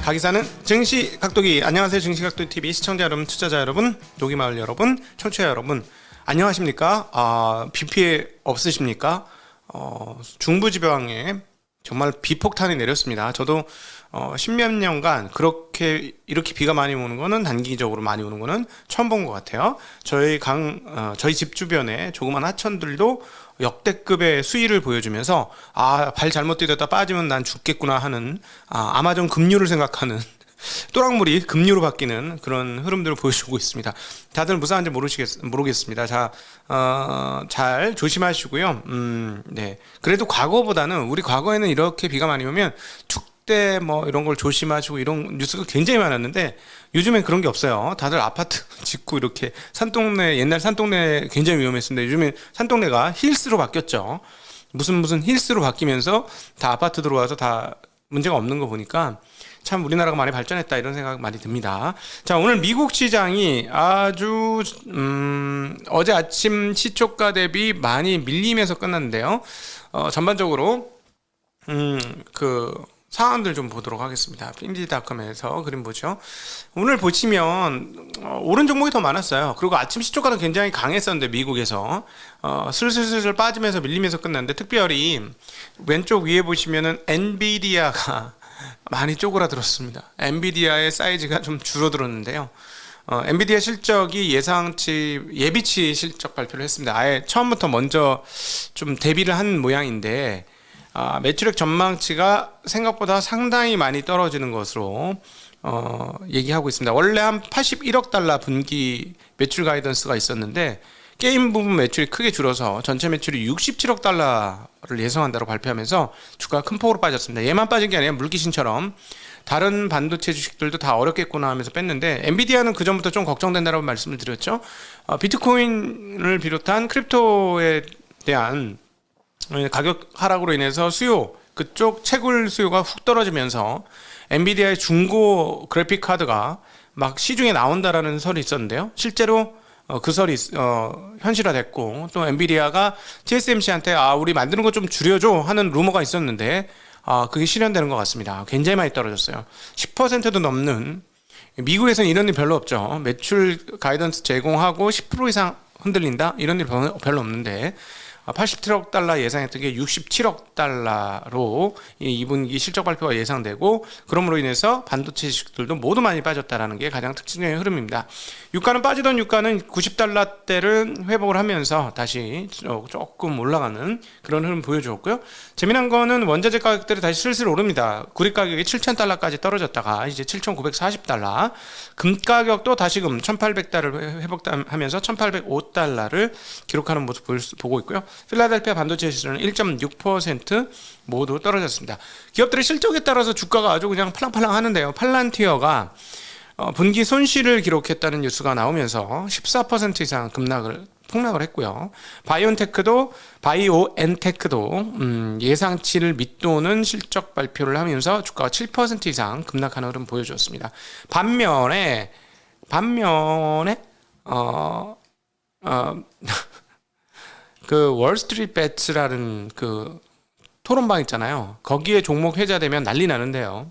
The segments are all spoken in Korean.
박이사는 증시각도기. 안녕하세요, 증시각도TV 시청자 여러분, 투자자 여러분, 노기마을 여러분, 청취자 여러분, 안녕하십니까? 비 피해 없으십니까? 중부지방에 정말 비폭탄이 내렸습니다. 저도 십몇 년간 이렇게 비가 많이 오는 거는, 단기적으로 많이 오는 거는 처음 본 것 같아요. 저희 집 주변에 조그만 하천들도 역대급의 수위를 보여주면서 발 잘못 디뎠다 빠지면 난 죽겠구나 하는, 아마존 급류를 생각하는 또랑물이 급류로 바뀌는 그런 흐름들을 보여주고 있습니다. 다들 무사한지 모르겠습니다. 자, 잘 조심하시고요. 네. 그래도 우리 과거에는 이렇게 비가 많이 오면 축대 이런 걸 조심하시고 이런 뉴스가 굉장히 많았는데, 요즘엔 그런 게 없어요. 다들 아파트 짓고 이렇게 옛날 산동네 굉장히 위험했습니다. 요즘엔 산동네가 힐스로 바뀌었죠. 무슨 힐스로 바뀌면서 다 아파트 들어와서 다 문제가 없는 거 보니까 참 우리나라가 많이 발전했다, 이런 생각 많이 듭니다. 자, 오늘 미국 시장이 아주 어제 아침 시초가 대비 많이 밀리면서 끝났는데요. 전반적으로 상황들 좀 보도록 하겠습니다. 핀디닷컴에서 그림 보죠. 오늘 보시면 오른 종목이 더 많았어요. 그리고 아침 시초가는 굉장히 강했었는데, 미국에서 슬슬 빠지면서 밀리면서 끝났는데, 특별히 왼쪽 위에 보시면은 엔비디아가 많이 쪼그라들었습니다. 엔비디아의 사이즈가 좀 줄어들었는데요. 엔비디아 실적이 예비치 실적 발표를 했습니다. 아예 처음부터 먼저 좀 대비를 한 모양인데, 매출액 전망치가 생각보다 상당히 많이 떨어지는 것으로 얘기하고 있습니다. 원래 한 81억 달러 분기 매출 가이던스가 있었는데, 게임 부분 매출이 크게 줄어서 전체 매출이 67억 달러를 예상한다고 발표하면서 주가가 큰 폭으로 빠졌습니다. 얘만 빠진 게 아니라 물귀신처럼 다른 반도체 주식들도 다 어렵겠구나 하면서 뺐는데, 엔비디아는 그 전부터 좀 걱정된다라고 말씀을 드렸죠. 비트코인을 비롯한 크립토에 대한 가격 하락으로 인해서 그쪽 채굴 수요가 훅 떨어지면서 엔비디아의 중고 그래픽 카드가 막 시중에 나온다라는 설이 있었는데요. 실제로 그 설이 현실화됐고, 또 엔비디아가 TSMC한테 우리 만드는 거 좀 줄여줘 하는 루머가 있었는데, 그게 실현되는 것 같습니다. 굉장히 많이 떨어졌어요. 10%도 넘는, 미국에서는 이런 일 별로 없죠. 매출 가이던스 제공하고 10% 이상 흔들린다? 이런 일 별로 없는데, 87억 달러 예상했던 게 67억 달러로 2분기 실적 발표가 예상되고, 그럼으로 인해서 반도체 주식들도 모두 많이 빠졌다는 게 가장 특징적인 흐름입니다. 빠지던 유가는 90달러대를 회복을 하면서 다시 조금 올라가는 그런 흐름 보여주었고요. 재미난 거는 원자재 가격들이 다시 슬슬 오릅니다. 구리 가격이 7,000달러까지 떨어졌다가 이제 7,940달러, 금 가격도 다시금 1,800달러를 회복하면서 1,805달러를 기록하는 모습 보고 있고요. 필라델피아 반도체 지수는 1.6% 모두 떨어졌습니다. 기업들의 실적에 따라서 주가가 아주 그냥 팔랑팔랑 하는데요. 팔란티어가 분기 손실을 기록했다는 뉴스가 나오면서 14% 이상 폭락을 했고요. 바이오엔테크도 예상치를 밑도는 실적 발표를 하면서 주가가 7% 이상 급락하는 흐름 보여주었습니다. 반면에 그 월스트리트 배츠라는 그 토론방 있잖아요. 거기에 종목 회자되면 난리 나는데요.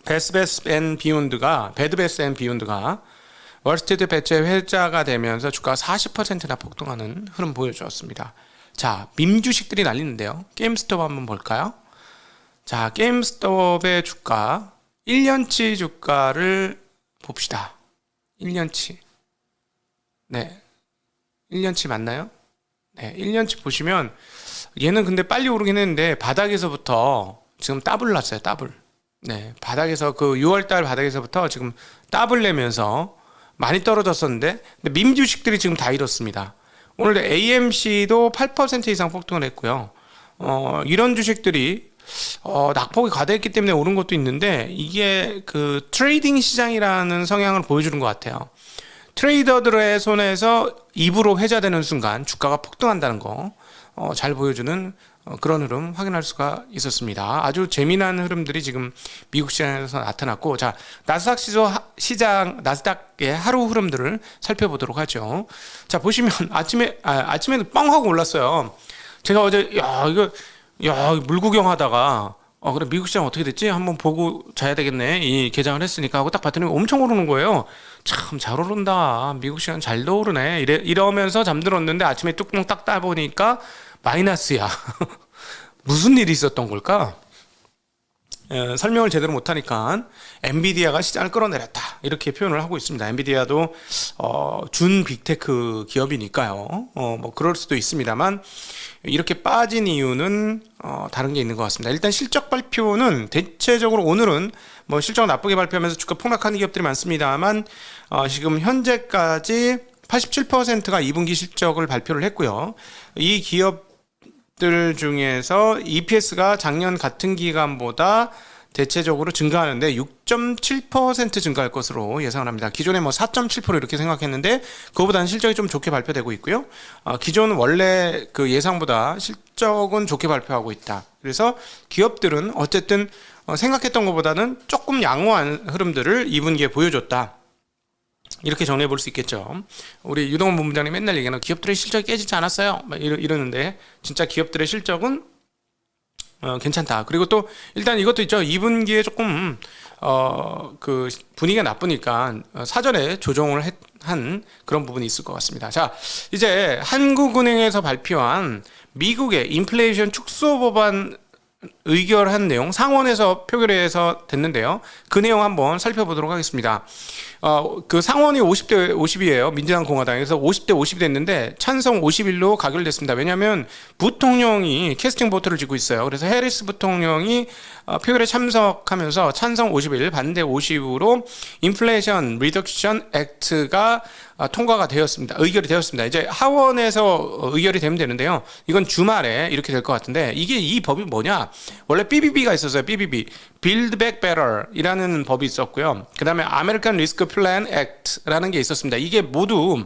배드베스 앤 비욘드가 월스트리트 배츠의 회자가 되면서 주가가 40%나 폭등하는 흐름 보여주었습니다. 자, 밈 주식들이 날리는데요. 게임스톱 한번 볼까요? 자, 게임스톱의 주가 1년치 주가를 봅시다. 1년치. 네, 1년치 맞나요? 네, 1년치 보시면 얘는 근데 빨리 오르긴 했는데 바닥에서부터 지금 더블 났어요. 더블. 네, 바닥에서 6월달 바닥에서부터 지금 더블 내면서 많이 떨어졌었는데, 근데 밈 주식들이 지금 다 이렇습니다. 오늘 AMC도 8% 이상 폭등을 했고요. 이런 주식들이 낙폭이 과다했기 때문에 오른 것도 있는데, 이게 그 트레이딩 시장이라는 성향을 보여주는 것 같아요. 트레이더들의 손에서 입으로 회자되는 순간 주가가 폭등한다는 거 잘 보여주는 그런 흐름 확인할 수가 있었습니다. 아주 재미난 흐름들이 지금 미국 시장에서 나타났고, 자, 나스닥의 하루 흐름들을 살펴보도록 하죠. 자, 보시면 아침에는 뻥 하고 올랐어요. 제가 어제 물구경 하다가 그래, 미국 시장 어떻게 됐지? 한번 보고 자야 되겠네. 이 개장을 했으니까 하고 딱 봤더니 엄청 오르는 거예요. 참 잘 오른다. 미국 시장 잘도 오르네. 이러면서 잠들었는데 아침에 뚜껑 딱 따보니까 마이너스야. 무슨 일이 있었던 걸까? 설명을 제대로 못하니까 엔비디아가 시장을 끌어내렸다 이렇게 표현을 하고 있습니다. 엔비디아도 준 빅테크 기업이니까요. 뭐 그럴 수도 있습니다만 이렇게 빠진 이유는 다른 게 있는 것 같습니다. 일단 실적 발표는 대체적으로 오늘은 뭐 실적 나쁘게 발표하면서 주가 폭락하는 기업들이 많습니다만 지금 현재까지 87%가 2분기 실적을 발표를 했고요. 이 기업 들 중에서 EPS가 작년 같은 기간보다 대체적으로 증가하는데 6.7% 증가할 것으로 예상을 합니다. 기존에 뭐 4.7% 이렇게 생각했는데 그거보다는 실적이 좀 좋게 발표되고 있고요. 기존 원래 그 예상보다 실적은 좋게 발표하고 있다. 그래서 기업들은 어쨌든 생각했던 것보다는 조금 양호한 흐름들을 2분기에 보여줬다. 이렇게 정리해 볼 수 있겠죠. 우리 유동원 본부장님 맨날 얘기하는 기업들의 실적이 깨지지 않았어요. 이러는데 진짜 기업들의 실적은 괜찮다. 그리고 또 일단 이것도 있죠. 2분기에 조금 그 분위기가 나쁘니까 사전에 조정을 한 그런 부분이 있을 것 같습니다. 자, 이제 한국은행에서 발표한 미국의 인플레이션 축소 법안 의결한 내용 상원에서 표결해서 됐는데요. 그 내용 한번 살펴보도록 하겠습니다. 그 상원이 50대 50이에요. 민주당 공화당에서 50대 50이 됐는데 찬성 51로 가결됐습니다. 왜냐하면 부통령이 캐스팅 보트를 쥐고 있어요. 그래서 해리스 부통령이 표결에 참석하면서 찬성 51, 반대 50으로 인플레이션 리덕션 액트가 통과가 되었습니다. 의결이 되었습니다. 이제 하원에서 의결이 되면 되는데요. 이건 주말에 이렇게 될 것 같은데 이게 이 법이 뭐냐? 원래 BBB가 있었어요. BBB, Build Back Better이라는 법이 있었고요. 그 다음에 American Risk Plan Act라는 게 있었습니다. 이게 모두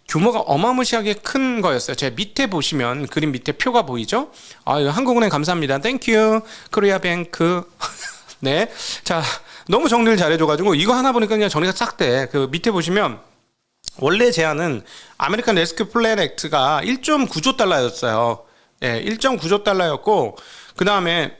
규모가 어마무시하게 큰 거였어요. 제 밑에 보시면 그림 밑에 표가 보이죠? 한국은행 감사합니다. 땡큐 코리아뱅크. 네, 자 너무 정리를 잘해줘가지고 이거 하나 보니까 그냥 정리가 싹 돼. 그 밑에 보시면 원래 제안은 아메리칸 레스큐 플랜 액트가 1.9조 달러였어요. 예, 1.9조 달러였고 그 다음에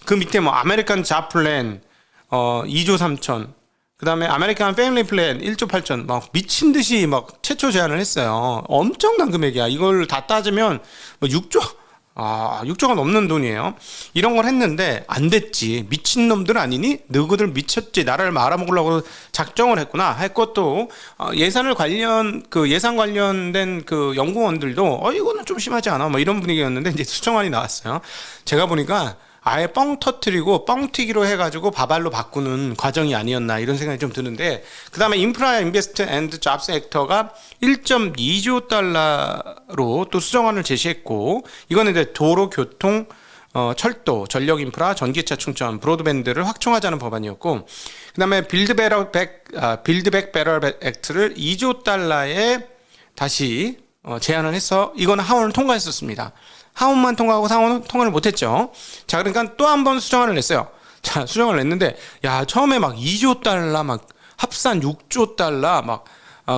그 밑에 뭐 아메리칸 잡 플랜 2조 3천 그 다음에 아메리칸 패밀리 플랜 1조 8천 막 미친 듯이 막 최초 제안을 했어요. 엄청난 금액이야. 이걸 다 따지면 뭐 6조가 넘는 돈이에요. 이런 걸 했는데 안 됐지. 미친놈들 아니니? 너희들 미쳤지. 나라를 말아먹으려고 작정을 했구나. 했고 또 예산 관련된 그 연구원들도 이거는 좀 심하지 않아? 뭐 이런 분위기였는데 이제 수정안이 나왔어요. 제가 보니까 아예 뻥 터트리고 뻥튀기로 해가지고 바발로 바꾸는 과정이 아니었나 이런 생각이 좀 드는데 그 다음에 인프라 인베스트 앤드 잡스 액터가 1.2조 달러로 또 수정안을 제시했고 이거는 이제 도로 교통 철도, 전력 인프라, 전기차 충전, 브로드밴드를 확충하자는 법안이었고 그 다음에 빌드백 베터 액트를 2조 달러에 다시 제안을 해서 이거는 하원을 통과했었습니다. 하원만 통과하고 상원은 통과를 못했죠. 자, 그러니까 또 한 번 수정안을 냈어요. 자, 수정을 냈는데, 처음에 막 2조 달러, 막 합산 6조 달러, 막,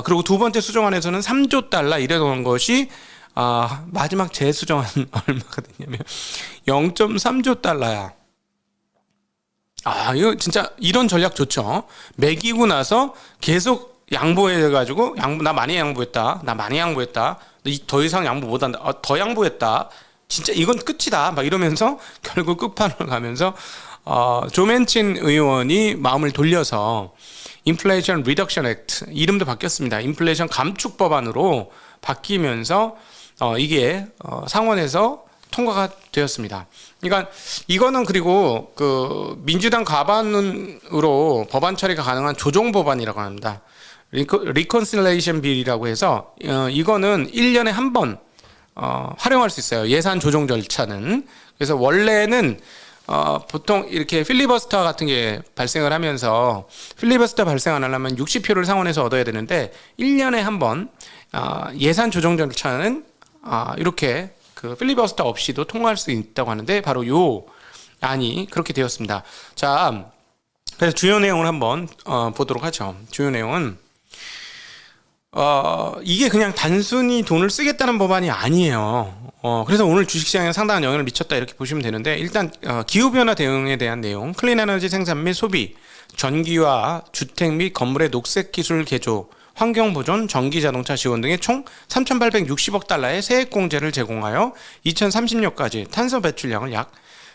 그리고 두 번째 수정안에서는 3조 달러 이래던 것이, 마지막 재수정안 얼마가 됐냐면, 0.3조 달러야. 이거 진짜 이런 전략 좋죠. 매기고 나서 계속 양보해가지고, 나 많이 양보했다. 더 이상 양보 못한다. 더 양보했다. 진짜 이건 끝이다. 막 이러면서 결국 끝판을 가면서 조 맨친 의원이 마음을 돌려서 인플레이션 리덕션 액트 이름도 바뀌었습니다. 인플레이션 감축 법안으로 바뀌면서 이게 상원에서 통과가 되었습니다. 그러니까 이거는 그리고 그 민주당 과반으로 법안 처리가 가능한 조정 법안이라고 합니다. 리컨실레이션 빌이라고 해서 이거는 1년에 한 번 활용할 수 있어요. 예산 조정 절차는. 그래서 원래는 보통 이렇게 필리버스터 같은 게 발생을 하면서 필리버스터 발생 안 하려면 60표를 상원에서 얻어야 되는데 1년에 한 번 예산 조정 절차는 이렇게 그 필리버스터 없이도 통과할 수 있다고 하는데 바로 요 안이 그렇게 되었습니다. 자, 그래서 주요 내용을 한번 보도록 하죠. 주요 내용은 이게 그냥 단순히 돈을 쓰겠다는 법안이 아니에요. 그래서 오늘 주식시장에 상당한 영향을 미쳤다 이렇게 보시면 되는데, 일단 기후변화 대응에 대한 내용, 클린에너지 생산 및 소비, 전기와 주택 및 건물의 녹색 기술 개조, 환경보존, 전기자동차 지원 등의 총 3,860억 달러의 세액공제를 제공하여 2030년까지 탄소 배출량을 약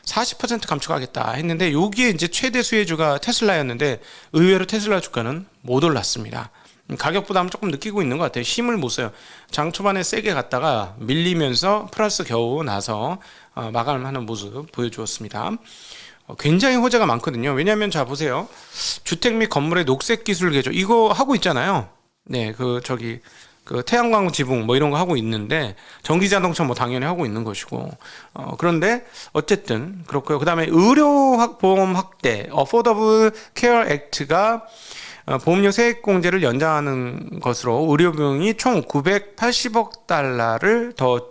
40% 감축하겠다 했는데, 여기에 이제 최대 수혜주가 테슬라였는데 의외로 테슬라 주가는 못 올랐습니다. 가격 부담을 조금 느끼고 있는 것 같아요. 힘을 못 써요. 장 초반에 세게 갔다가 밀리면서 플러스 겨우 나서 마감하는 모습 보여주었습니다. 굉장히 호재가 많거든요. 왜냐하면 자 보세요. 주택 및 건물의 녹색 기술 개조 이거 하고 있잖아요. 네, 그 태양광 지붕 뭐 이런 거 하고 있는데, 전기 자동차 뭐 당연히 하고 있는 것이고, 그런데 어쨌든 그렇고요. 그다음에 의료 보험 확대, Affordable Care Act가 보험료 세액공제를 연장하는 것으로 의료 비용이 총 980억 달러를 더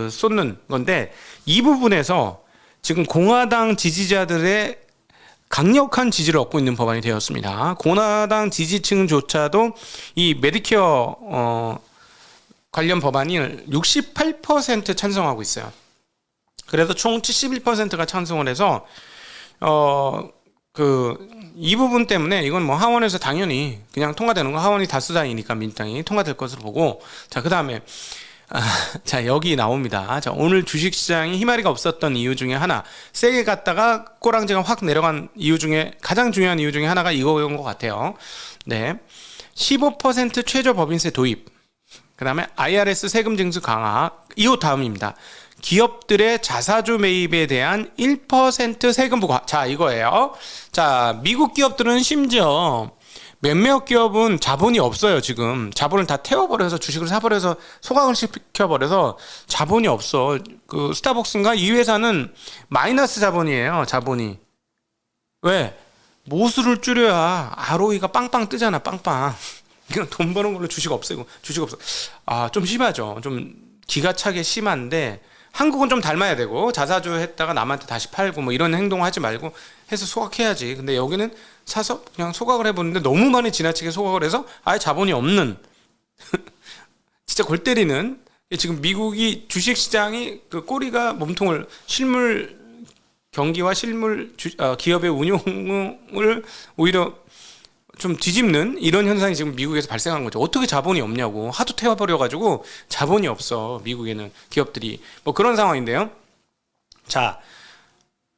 쏟는 건데, 이 부분에서 지금 공화당 지지자들의 강력한 지지를 얻고 있는 법안이 되었습니다. 공화당 지지층조차도 이 메디케어 관련 법안을 68% 찬성하고 있어요. 그래서 총 71%가 찬성을 해서 이 부분 때문에 이건 뭐 하원에서 당연히 그냥 통과되는 거, 하원이 다수당이니까 민주당이 통과될 것으로 보고, 자, 그 다음에 자, 여기 나옵니다. 자, 오늘 주식시장이 희마리가 없었던 이유 중에 하나, 세게 갔다가 꼬랑지가 확 내려간 이유 중에 가장 중요한 이유 중에 하나가 이거인 것 같아요. 네, 15% 최저 법인세 도입, 그 다음에 IRS 세금 징수 강화, 이후 다음입니다. 기업들의 자사주 매입에 대한 1% 세금 부과. 자, 이거예요. 자, 미국 기업들은 심지어 몇몇 기업은 자본이 없어요. 지금 자본을 다 태워버려서, 주식을 사버려서 소각을 시켜버려서 자본이 없어. 그 스타벅스인가 이 회사는 마이너스 자본이에요. 자본이. 왜? 모수를 줄여야 ROE가 빵빵 뜨잖아. 빵빵. 이건 돈 버는 걸로 주식 없애고, 주식 없어. 좀 심하죠. 좀 기가 차게 심한데, 한국은 좀 닮아야 되고, 자사주 했다가 남한테 다시 팔고 뭐 이런 행동 하지 말고 해서 소각해야지. 근데 여기는 사서 그냥 소각을 해보는데 너무 많이 지나치게 소각을 해서 아예 자본이 없는 진짜 골 때리는. 지금 미국이 주식시장이 그 꼬리가 몸통을, 실물 경기와 실물 기업의 운용을 오히려 좀 뒤집는 이런 현상이 지금 미국에서 발생한 거죠. 어떻게 자본이 없냐고. 하도 태워버려가지고 자본이 없어. 미국에는 기업들이. 뭐 그런 상황인데요. 자,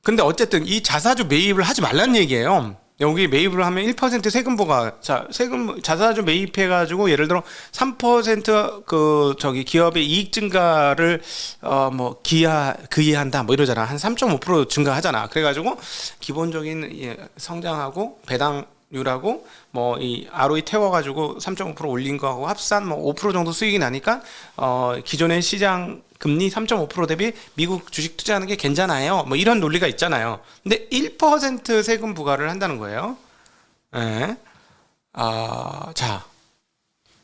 근데 어쨌든 이 자사주 매입을 하지 말란 얘기예요. 여기 매입을 하면 1% 세금 부과. 자, 자사주 매입해가지고 예를 들어 3% 기업의 이익 증가를 기여한다 뭐 이러잖아. 한 3.5% 증가하잖아. 그래가지고 기본적인 성장하고 배당률하고 뭐 이 ROE 태워가지고 3.5% 올린 거하고 합산 뭐 5% 정도 수익이 나니까 기존의 시장 금리 3.5% 대비 미국 주식 투자하는 게 괜찮아요. 뭐 이런 논리가 있잖아요. 근데 1% 세금 부과를 한다는 거예요. 네. 자,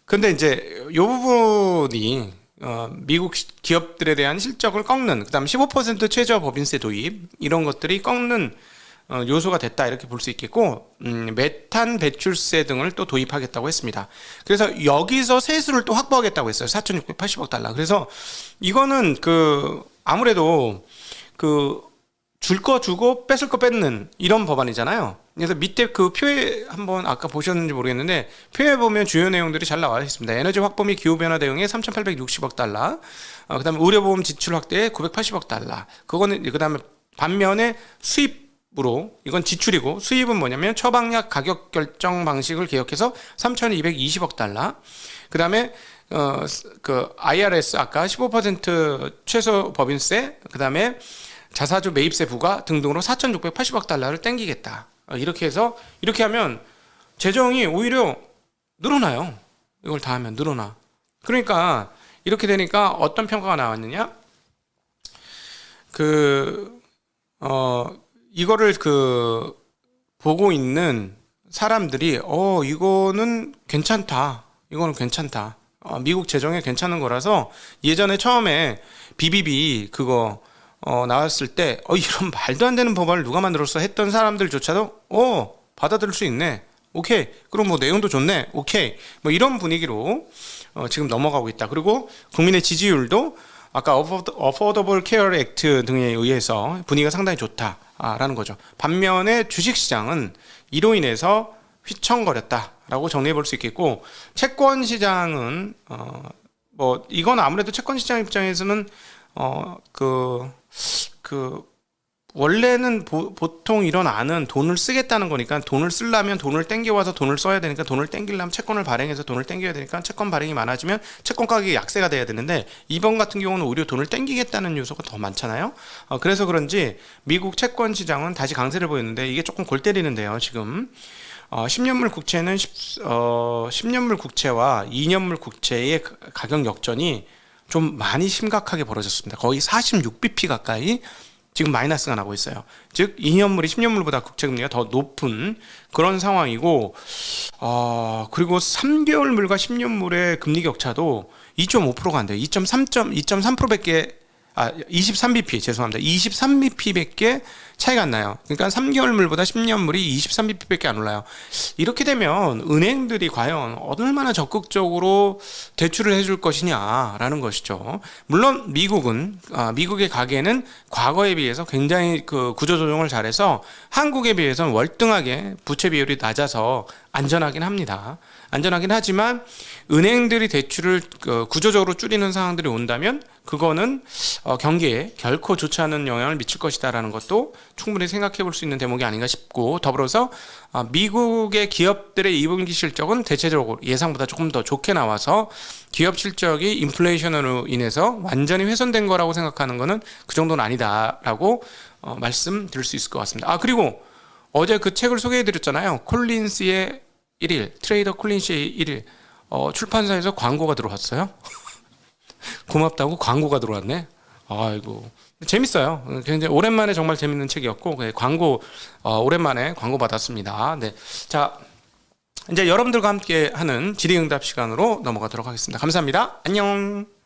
근데 이제 이 부분이 미국 기업들에 대한 실적을 꺾는, 그다음 15% 최저 법인세 도입, 이런 것들이 꺾는 요소가 됐다 이렇게 볼 수 있겠고, 메탄 배출세 등을 또 도입하겠다고 했습니다. 그래서 여기서 세수를 또 확보하겠다고 했어요. 4,680억 달러. 그래서 이거는 아무래도 줄 거 주고 뺏을 거 뺏는 이런 법안이잖아요. 그래서 밑에 그 표에 한번 아까 보셨는지 모르겠는데, 표에 보면 주요 내용들이 잘 나와 있습니다. 에너지 확보 및 기후변화 대응에 3,860억 달러, 그 다음에 의료보험 지출 확대에 980억 달러. 그 다음에 반면에 수입으로, 이건 지출이고, 수입은 뭐냐면 처방약 가격 결정 방식을 개혁해서 3,220억 달러. 그 다음에 IRS 아까 15% 최소 법인세, 그 다음에 자사주 매입세 부과 등등으로 4,680억 달러를 땡기겠다. 이렇게 해서, 이렇게 하면 재정이 오히려 늘어나요. 이걸 다 하면 늘어나. 그러니까 이렇게 되니까 어떤 평가가 나왔느냐? 이거를 보고 있는 사람들이 이거는 괜찮다. 이거는 괜찮다. 미국 재정에 괜찮은 거라서, 예전에 처음에 BBB 그거 나왔을 때 이런 말도 안 되는 법안을 누가 만들었어 했던 사람들조차도 받아들일 수 있네. 오케이. 그럼 뭐 내용도 좋네. 오케이. 뭐 이런 분위기로 지금 넘어가고 있다. 그리고 국민의 지지율도 아까 어포더블 케어 액트 등에 의해서 분위기가 상당히 좋다라는 거죠. 반면에 주식시장은 이로 인해서 휘청거렸다라고 정리해 볼 수 있겠고, 채권 시장은 뭐 이건 아무래도 채권 시장 입장에서는 그 원래는 보통 이런 안은 돈을 쓰겠다는 거니까, 돈을 쓰려면 돈을 땡겨와서 돈을 써야 되니까, 돈을 땡기려면 채권을 발행해서 돈을 땡겨야 되니까 채권 발행이 많아지면 채권 가격이 약세가 돼야 되는데, 이번 같은 경우는 오히려 돈을 땡기겠다는 요소가 더 많잖아요. 그래서 그런지 미국 채권 시장은 다시 강세를 보였는데, 이게 조금 골 때리는데요 지금. 10년물 국채는 10년물 국채와 2년물 국채의 가격 역전이 좀 많이 심각하게 벌어졌습니다. 거의 46bp 가까이 지금 마이너스가 나고 있어요. 즉 2년물이 10년물보다 국채금리가 더 높은 그런 상황이고, 그리고 3개월물과 10년물의 금리 격차도 2.5%가 안 돼요. 2.3%밖에 23bp 죄송합니다. 23bp밖에 차이가 안 나요. 그러니까 3개월물보다 10년물이 23bp밖에 안 올라요. 이렇게 되면 은행들이 과연 얼마나 적극적으로 대출을 해줄 것이냐라는 것이죠. 물론 미국의 가계는 과거에 비해서 굉장히 그 구조조정을 잘해서 한국에 비해서는 월등하게 부채 비율이 낮아서 안전하긴 합니다. 안전하긴 하지만 은행들이 대출을 구조적으로 줄이는 상황들이 온다면 그거는 경기에 결코 좋지 않은 영향을 미칠 것이다라는 것도 충분히 생각해 볼 수 있는 대목이 아닌가 싶고, 더불어서 미국의 기업들의 2분기 실적은 대체적으로 예상보다 조금 더 좋게 나와서 기업 실적이 인플레이션으로 인해서 완전히 훼손된 거라고 생각하는 거는 그 정도는 아니다라고 말씀드릴 수 있을 것 같습니다. 그리고 어제 그 책을 소개해 드렸잖아요. 콜린스의 1일, 트레이더 콜린스의 1일, 출판사에서 광고가 들어왔어요. 고맙다고 광고가 들어왔네. 아이고, 재밌어요. 굉장히 오랜만에 정말 재밌는 책이었고, 광고 오랜만에 광고 받았습니다. 네, 자 이제 여러분들과 함께 하는 질의응답 시간으로 넘어가도록 하겠습니다. 감사합니다. 안녕.